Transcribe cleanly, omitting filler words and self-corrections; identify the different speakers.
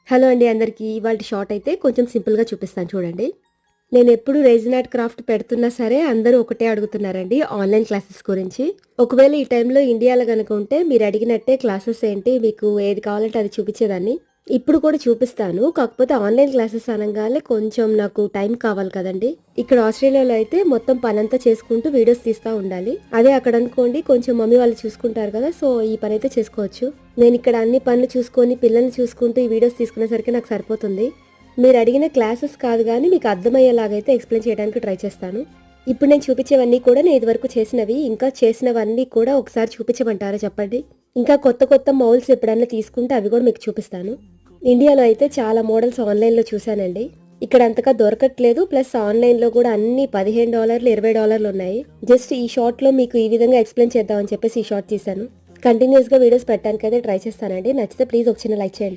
Speaker 1: Hello అండి అందరికీ. ఇవాల్టి షార్ట్ అయితే కొంచెం సింపుల్‌గా చూపిస్తాను చూడండి. నేనెప్పుడు రెజిన్ ఆర్ట్ క్రాఫ్ట్ పెడుతున్నా సరే అందరూ ఒకటే అడుగుతున్నారండి ఆన్‌లైన్ క్లాసెస్ గురించి. ఒకవేళ ఈ టైంలో ఇండియాలో గనుక ఉంటే మీరడిగినట్టే క్లాసెస్ ఏంటి మీకు ఏది కావాలంటే అది చూపిచ్చేదాన్ని. ఇప్పుడు కూడా చూపిస్తాను. కాకపోతే ఆన్‌లైన్ క్లాసెస్ అనంగానే కొంచెం నాకు టైం కావాలి కదండీ! ఇక్కడ ఆస్ట్రేలియాలో అయితే మొత్తం పనంతా చేసుకుంటూ వీడియోస్ తీస్తా ఉండాలి. అదే అక్కడనుకోండి కొంచెం మమ్మీ వాళ్ళు చూసుకుంటారు కదా! సో, ఈ పనైతే చేసుకోవచ్చు. నేనిక్కడ అన్ని పనులు చూసుకొని, పిల్లల్ని చూసుకుంటూ ఈ వీడియోస్ తీసుకునేసరికి నాకు సరిపోతుంది. మీరడిగిన క్లాసెస్ కాదు గానీ మీకు అర్థమయ్యేలాగైతే ఎక్స్‌ప్లెయిన్ చేయడానికి ట్రై చేస్తాను. ఇప్పుడు నేను చూపిచ్చేవన్నీ కూడా నేను ఇదివరకు చేసినవి. ఇంకా చేసినవన్నీ కూడా ఒకసారి చూపిచ్చమంటారా చెప్పండి? ఇంకా కొత్త కొత్త మౌల్డ్స్ ఎప్పుడన్నా తీసుకుంటే అవి కూడా మీకు చూపిస్తాను. ఇండియాలో అయితే చాలా మోడల్స్ ఆన్‌లైన్‌లో చూశానండి. ఇక్కడ అంతగా దొరకట్లేదు. ప్లస్ ఆన్‌లైన్‌లో కూడా అన్నీ $15, $20 ఉన్నాయి. జస్ట్ ఈ షార్ట్‌లో మీకు ఈ విధంగా ఎక్స్‌ప్లెయిన్ చేద్దామని చెప్పేసి ఈ షార్ట్ తీశాను. కంటిన్యూయస్‌గా వీడియోస్ పెట్టడానికైతే ట్రై చేస్తానండి. నచ్చితే ప్లీజ్ ఒక చిన్న లైక్ చేయండి.